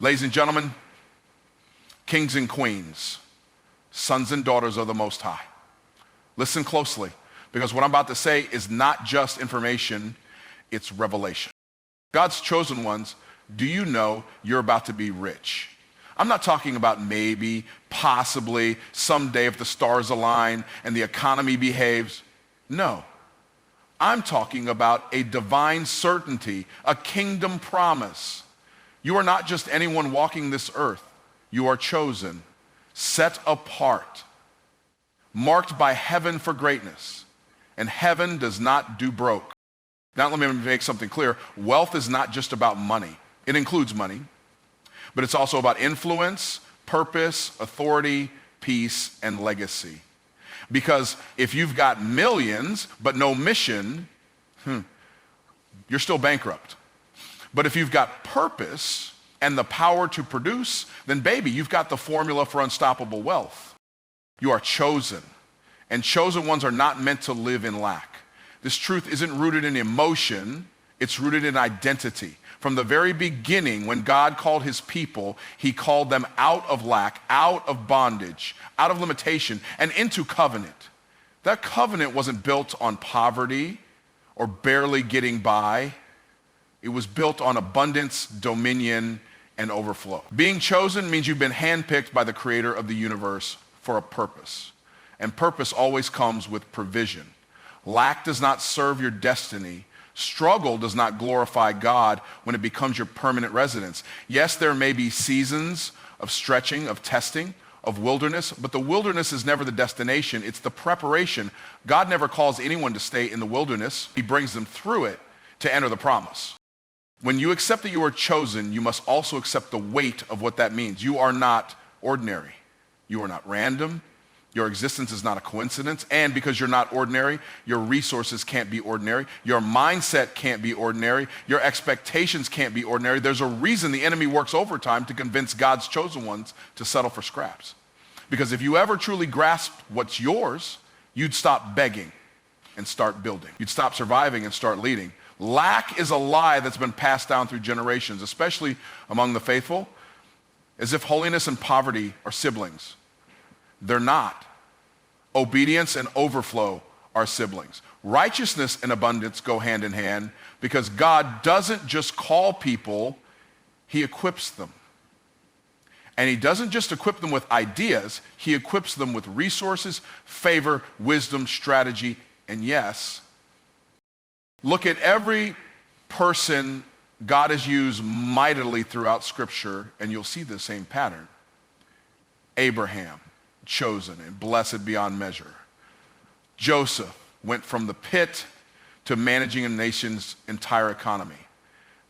Ladies and gentlemen, kings and queens, sons and daughters of the Most High, listen closely, because what I'm about to say is not just information, it's revelation. God's chosen ones, do you know you're about to be rich? I'm not talking about maybe, possibly, someday if the stars align and the economy behaves. No. I'm talking about a divine certainty, a kingdom promise. You are not just anyone walking this earth. You are chosen, set apart, marked by heaven for greatness. And heaven does not do broke. Now let me make something clear. Wealth is not just about money. It includes money, but it's also about influence, purpose, authority, peace, and legacy. Because if you've got millions but no mission, you're still bankrupt. But if you've got purpose and the power to produce, then baby, you've got the formula for unstoppable wealth. You are chosen, and chosen ones are not meant to live in lack. This truth isn't rooted in emotion, it's rooted in identity. From the very beginning, when God called his people, he called them out of lack, out of bondage, out of limitation, and into covenant. That covenant wasn't built on poverty or barely getting by. It was built on abundance, dominion, and overflow. Being chosen means you've been handpicked by the creator of the universe for a purpose. And purpose always comes with provision. Lack does not serve your destiny. Struggle does not glorify God when it becomes your permanent residence. Yes, there may be seasons of stretching, of testing, of wilderness, but the wilderness is never the destination. It's the preparation. God never calls anyone to stay in the wilderness. He brings them through it to enter the promise. When you accept that you are chosen, you must also accept the weight of what that means. You are not ordinary. You are not random. Your existence is not a coincidence, and because you're not ordinary, your resources can't be ordinary, your mindset can't be ordinary, your expectations can't be ordinary. There's a reason the enemy works overtime to convince God's chosen ones to settle for scraps. Because if you ever truly grasped what's yours, you'd stop begging and start building. You'd stop surviving and start leading. Lack is a lie that's been passed down through generations, especially among the faithful, as if holiness and poverty are siblings. They're not. Obedience and overflow are siblings. Righteousness and abundance go hand in hand because God doesn't just call people, he equips them. And he doesn't just equip them with ideas, he equips them with resources, favor, wisdom, strategy, and yes, look at every person God has used mightily throughout Scripture, and you'll see the same pattern. Abraham, chosen and blessed beyond measure. Joseph went from the pit to managing a nation's entire economy.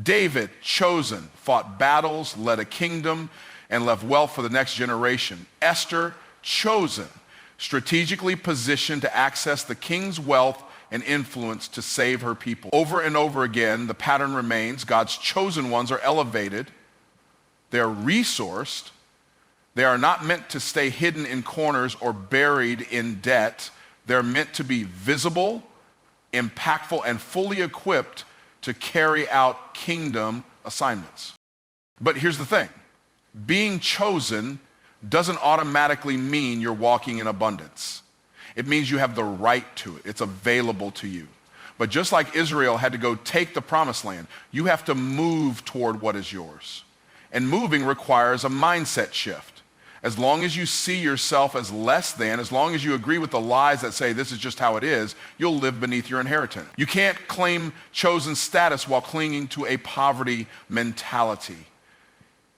David, chosen, fought battles, led a kingdom, and left wealth for the next generation. Esther, chosen, strategically positioned to access the king's wealth and influence to save her people. Over and over again, the pattern remains. God's chosen ones are elevated. They're resourced. They are not meant to stay hidden in corners or buried in debt. They're meant to be visible, impactful, and fully equipped to carry out kingdom assignments. But here's the thing. Being chosen doesn't automatically mean you're walking in abundance. It means you have the right to it. It's available to you. But just like Israel had to go take the promised land, you have to move toward what is yours. And moving requires a mindset shift. As long as you see yourself as less than, as long as you agree with the lies that say this is just how it is, you'll live beneath your inheritance. You can't claim chosen status while clinging to a poverty mentality.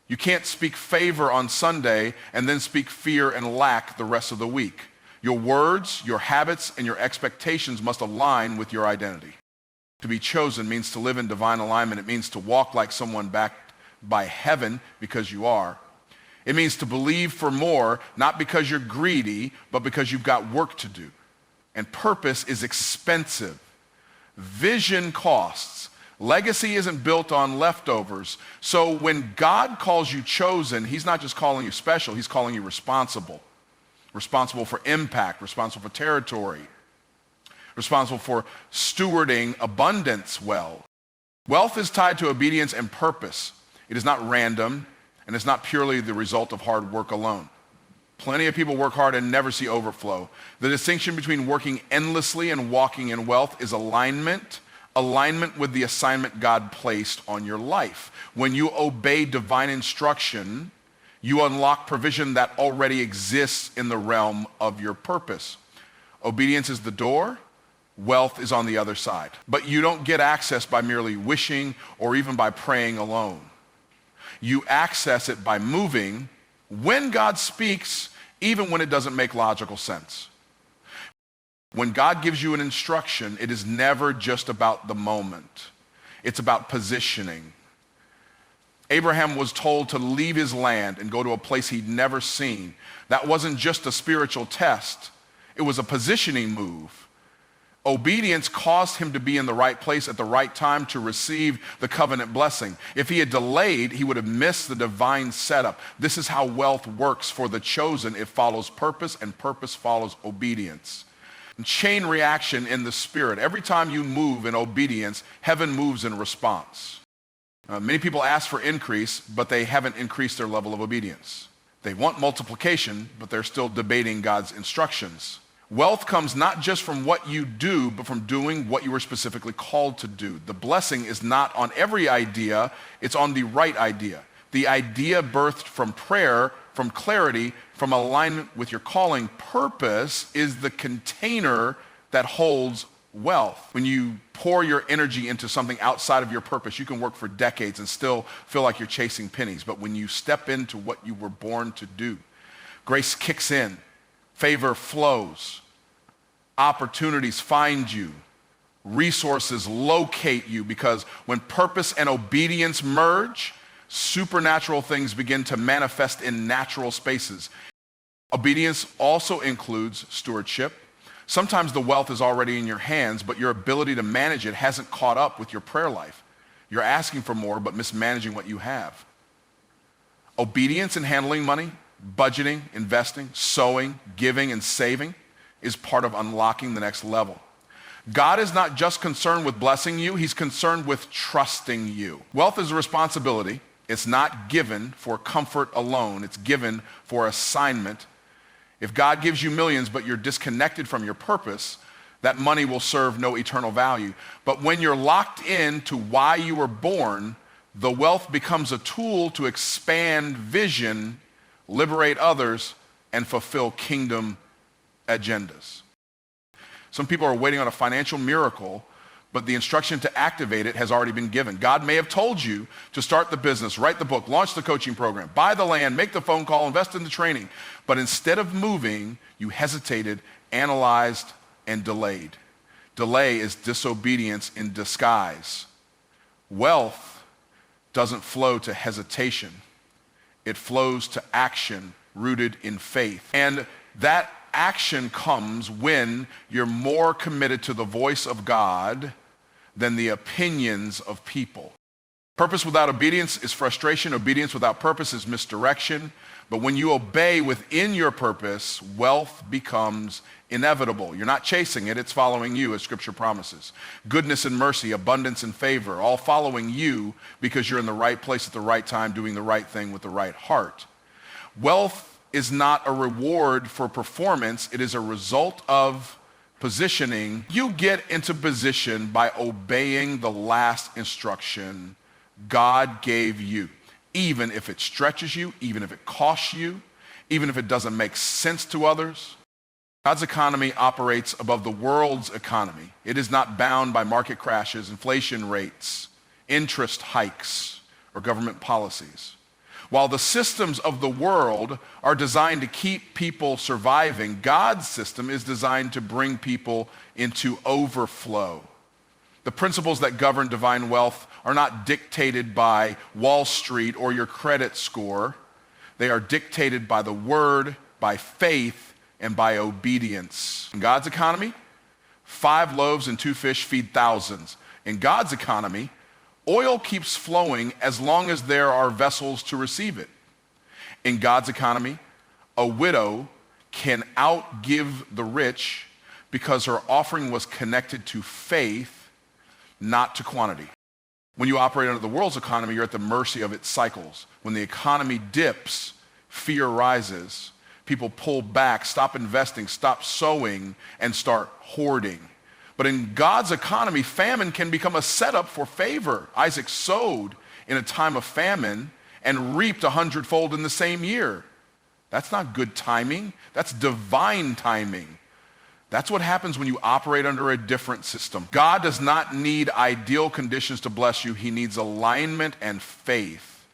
You can't speak favor on Sunday and then speak fear and lack the rest of the week. Your words, your habits, and your expectations must align with your identity. To be chosen means to live in divine alignment. It means to walk like someone backed by heaven because you are. It means to believe for more, not because you're greedy, but because you've got work to do. And purpose is expensive. Vision costs. Legacy isn't built on leftovers. So when God calls you chosen, he's not just calling you special, he's calling you responsible. Responsible for impact, responsible for territory, responsible for stewarding abundance well. Wealth is tied to obedience and purpose. It is not random, And it's not purely the result of hard work alone. Plenty of people work hard and never see overflow. The distinction between working endlessly and walking in wealth is alignment with the assignment God placed on your life. When you obey divine instruction, you unlock provision that already exists in the realm of your purpose. Obedience is the door, wealth is on the other side. But you don't get access by merely wishing or even by praying alone. You access it by moving when God speaks, even when it doesn't make logical sense. When God gives you an instruction, it is never just about the moment. It's about positioning. Abraham was told to leave his land and go to a place he'd never seen. That wasn't just a spiritual test. It was a positioning move. Obedience caused him to be in the right place at the right time to receive the covenant blessing. If he had delayed, he would have missed the divine setup. This is how wealth works for the chosen. It follows purpose, and purpose follows obedience. And chain reaction in the spirit. Every time you move in obedience, heaven moves in response. Many people ask for increase, but they haven't increased their level of obedience. They want multiplication, but they're still debating God's instructions. Wealth comes not just from what you do, but from doing what you were specifically called to do. The blessing is not on every idea, it's on the right idea. The idea birthed from prayer, from clarity, from alignment with your calling. Purpose is the container that holds wealth. When you pour your energy into something outside of your purpose, you can work for decades and still feel like you're chasing pennies. But when you step into what you were born to do, grace kicks in. Favor flows, opportunities find you, resources locate you, because when purpose and obedience merge, supernatural things begin to manifest in natural spaces. Obedience also includes stewardship. Sometimes the wealth is already in your hands, but your ability to manage it hasn't caught up with your prayer life. You're asking for more, but mismanaging what you have. Obedience in handling money, budgeting, investing, sowing, giving, and saving is part of unlocking the next level. God is not just concerned with blessing you, he's concerned with trusting you. Wealth is a responsibility. It's not given for comfort alone. It's given for assignment. If God gives you millions, but you're disconnected from your purpose, that money will serve no eternal value. But when you're locked in to why you were born, the wealth becomes a tool to expand vision, liberate others, and fulfill kingdom agendas. Some people are waiting on a financial miracle, but the instruction to activate it has already been given. God may have told you to start the business, write the book, launch the coaching program, buy the land, make the phone call, invest in the training. But instead of moving, you hesitated, analyzed, and delayed. Delay is disobedience in disguise. Wealth doesn't flow to hesitation. It flows to action rooted in faith. And that action comes when you're more committed to the voice of God than the opinions of people. Purpose without obedience is frustration. Obedience without purpose is misdirection. But when you obey within your purpose, wealth becomes inevitable. You're not chasing it, it's following you, as Scripture promises. Goodness and mercy, abundance and favor, all following you because you're in the right place at the right time, doing the right thing with the right heart. Wealth is not a reward for performance, it is a result of positioning. You get into position by obeying the last instruction God gave you. Even if it stretches you, even if it costs you, even if it doesn't make sense to others. God's economy operates above the world's economy. It is not bound by market crashes, inflation rates, interest hikes, or government policies. While the systems of the world are designed to keep people surviving, God's system is designed to bring people into overflow. The principles that govern divine wealth are not dictated by Wall Street or your credit score. They are dictated by the word, by faith, and by obedience. In God's economy, 5 loaves and 2 fish feed thousands. In God's economy, oil keeps flowing as long as there are vessels to receive it. In God's economy, a widow can outgive the rich because her offering was connected to faith, not to quantity. When you operate under the world's economy, you're at the mercy of its cycles. When the economy dips, fear rises. People pull back, stop investing, stop sowing, and start hoarding. But in God's economy, famine can become a setup for favor. Isaac sowed in a time of famine and reaped 100-fold in the same year. That's not good timing. That's divine timing. That's what happens when you operate under a different system. God does not need ideal conditions to bless you. He needs alignment and faith.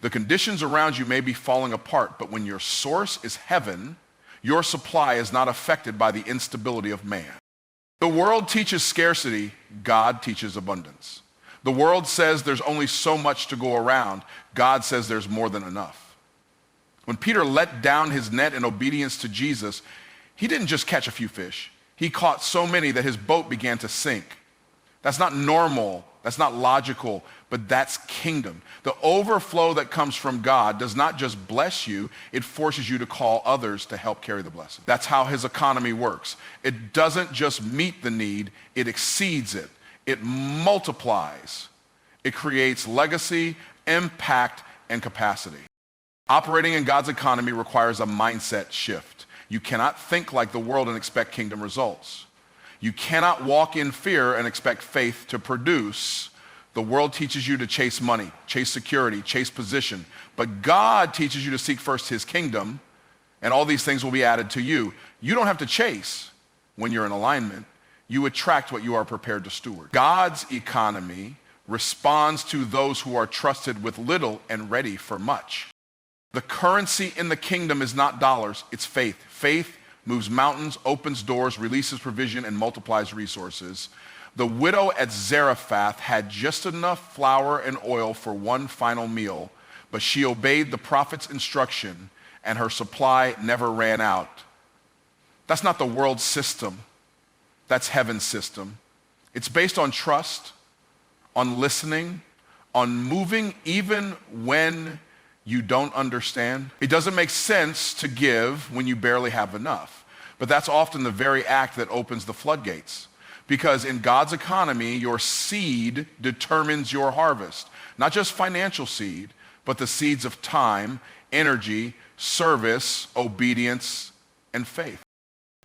The conditions around you may be falling apart, but when your source is heaven, your supply is not affected by the instability of man. The world teaches scarcity. God teaches abundance. The world says there's only so much to go around. God says there's more than enough. When Peter let down his net in obedience to Jesus, he didn't just catch a few fish. He caught so many that his boat began to sink. That's not normal. That's not logical, but that's kingdom. The overflow that comes from God does not just bless you, it forces you to call others to help carry the blessing. That's how his economy works. It doesn't just meet the need, it exceeds it. It multiplies. It creates legacy, impact, and capacity. Operating in God's economy requires a mindset shift. You cannot think like the world and expect kingdom results. You cannot walk in fear and expect faith to produce. The world teaches you to chase money, chase security, chase position. But God teaches you to seek first his kingdom, and all these things will be added to you. You don't have to chase when you're in alignment. You attract what you are prepared to steward. God's economy responds to those who are trusted with little and ready for much. The currency in the kingdom is not dollars, it's faith. Faith moves mountains, opens doors, releases provision, and multiplies resources. The widow at Zarephath had just enough flour and oil for one final meal, but she obeyed the prophet's instruction, and her supply never ran out. That's not the world's system. That's heaven's system. It's based on trust, on listening, on moving even when you don't understand. It doesn't make sense to give when you barely have enough. But that's often the very act that opens the floodgates. Because in God's economy, your seed determines your harvest. Not just financial seed, but the seeds of time, energy, service, obedience, and faith.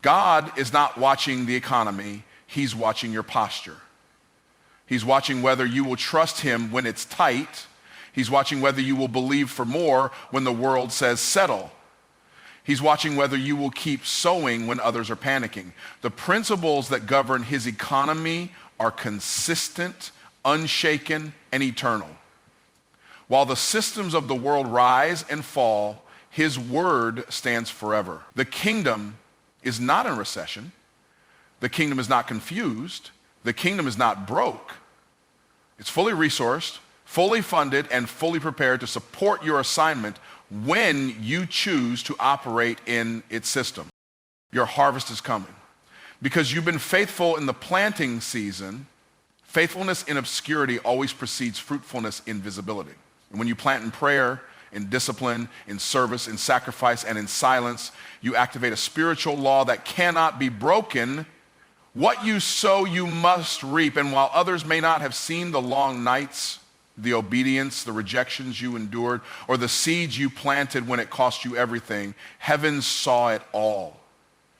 God is not watching the economy, he's watching your posture. He's watching whether you will trust him when it's tight. He's watching whether you will believe for more when the world says settle. He's watching whether you will keep sowing when others are panicking. The principles that govern his economy are consistent, unshaken, and eternal. While the systems of the world rise and fall, his word stands forever. The kingdom is not in recession. The kingdom is not confused. The kingdom is not broke. It's fully resourced, fully funded, and fully prepared to support your assignment when you choose to operate in its system. Your harvest is coming. Because you've been faithful in the planting season, faithfulness in obscurity always precedes fruitfulness in visibility. And when you plant in prayer, in discipline, in service, in sacrifice, and in silence, you activate a spiritual law that cannot be broken. What you sow, you must reap. And while others may not have seen the long nights, the obedience, the rejections you endured, or the seeds you planted when it cost you everything, heaven saw it all.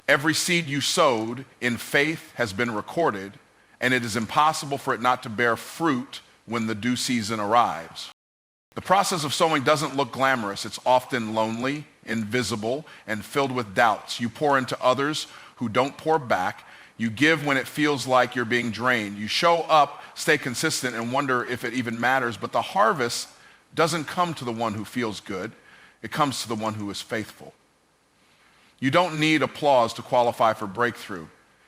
Every seed you sowed in faith has been recorded, and it is impossible for it not to bear fruit when the due season arrives. The process of sowing doesn't look glamorous. It's often lonely, invisible, and filled with doubts. You pour into others who don't pour back. You give when it feels like you're being drained. You show up, stay consistent, and wonder if it even matters. But the harvest doesn't come to the one who feels good. It comes to the one who is faithful. You don't need applause to qualify for breakthrough.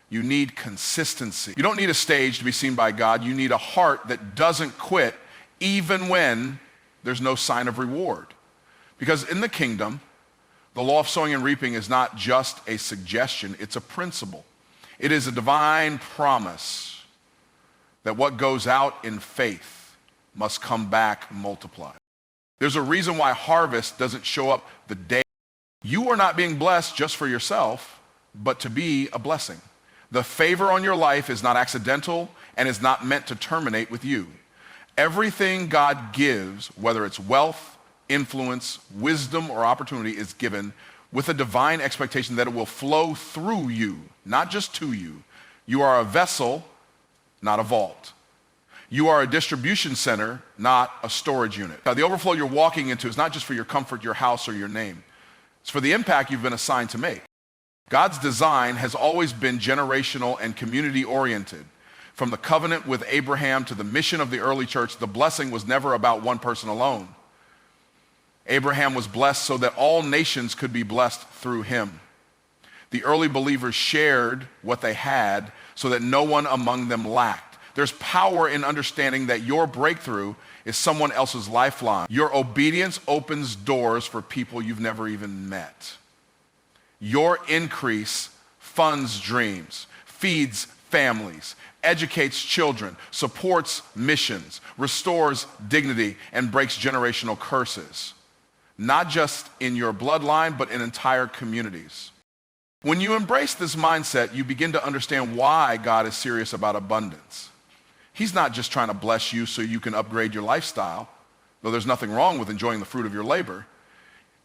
You need consistency. You don't need a stage to be seen by God. You need a heart that doesn't quit even when there's no sign of reward. Because in the kingdom, the law of sowing and reaping is not just a suggestion, it's a principle. It is a divine promise that what goes out in faith must come back multiplied. There's a reason why harvest doesn't show up the day. You are not being blessed just for yourself, but to be a blessing. The favor on your life is not accidental and is not meant to terminate with you. Everything God gives, whether it's wealth, influence, wisdom, or opportunity, is given with a divine expectation that it will flow through you, not just to you. You are a vessel, not a vault. You are a distribution center, not a storage unit. Now, the overflow you're walking into is not just for your comfort, your house, or your name. It's for the impact you've been assigned to make. God's design has always been generational and community-oriented. From the covenant with Abraham to the mission of the early church, the blessing was never about one person alone. Abraham was blessed so that all nations could be blessed through him. The early believers shared what they had so that no one among them lacked. There's power in understanding that your breakthrough is someone else's lifeline. Your obedience opens doors for people you've never even met. Your increase funds dreams, feeds families, educates children, supports missions, restores dignity, and breaks generational curses. Not just in your bloodline, but in entire communities. When you embrace this mindset, you begin to understand why God is serious about abundance. He's not just trying to bless you so you can upgrade your lifestyle, though there's nothing wrong with enjoying the fruit of your labor.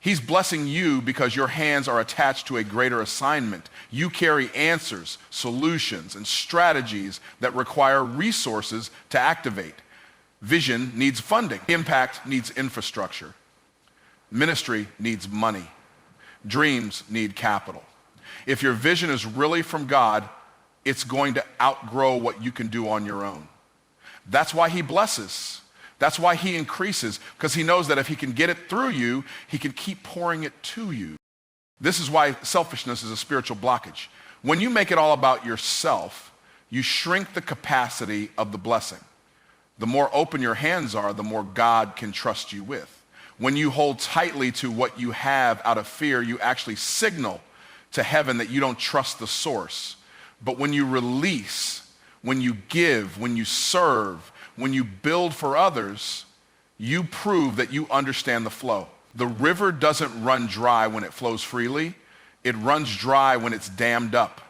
He's blessing you because your hands are attached to a greater assignment. You carry answers, solutions, and strategies that require resources to activate. Vision needs funding. Impact needs infrastructure. Ministry needs money. Dreams need capital. If your vision is really from God, it's going to outgrow what you can do on your own. That's why he blesses. That's why he increases, because he knows that if he can get it through you, he can keep pouring it to you. This is why selfishness is a spiritual blockage. When you make it all about yourself, you shrink the capacity of the blessing. The more open your hands are, the more God can trust you with. When you hold tightly to what you have out of fear, you actually signal to heaven that you don't trust the source. But when you release, when you give, when you serve, when you build for others, you prove that you understand the flow. The river doesn't run dry when it flows freely. It runs dry when it's dammed up.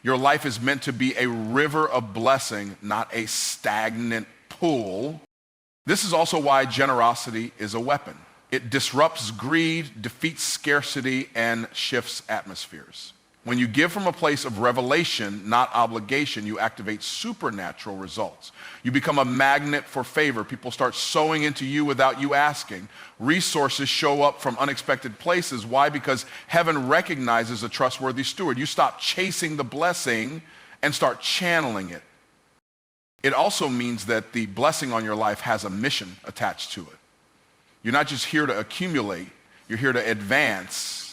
Your life is meant to be a river of blessing, not a stagnant pool. This is also why generosity is a weapon. It disrupts greed, defeats scarcity, and shifts atmospheres. When you give from a place of revelation, not obligation, you activate supernatural results. You become a magnet for favor. People start sowing into you without you asking. Resources show up from unexpected places. Why? Because heaven recognizes a trustworthy steward. You stop chasing the blessing and start channeling it. It also means that the blessing on your life has a mission attached to it. You're not just here to accumulate, you're here to advance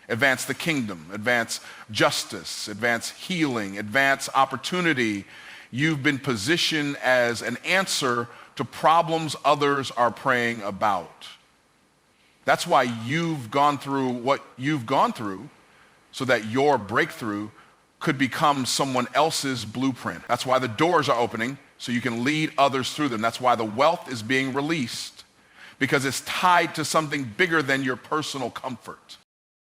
the kingdom, advance justice, advance healing, advance opportunity. You've been positioned as an answer to problems others are praying about. That's why you've gone through what you've gone through, so that your breakthrough could become someone else's blueprint. That's why the doors are opening, so you can lead others through them. That's why the wealth is being released, because it's tied to something bigger than your personal comfort.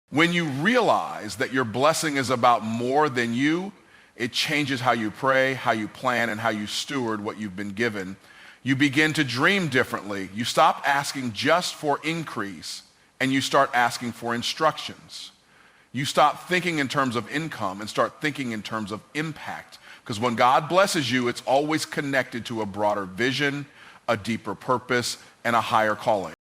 When you realize that your blessing is about more than you, it changes how you pray, how you plan, and how you steward what you've been given. You begin to dream differently. You stop asking just for increase, and you start asking for instructions. You stop thinking in terms of income and start thinking in terms of impact. Because when God blesses you, it's always connected to a broader vision, a deeper purpose, and a higher calling.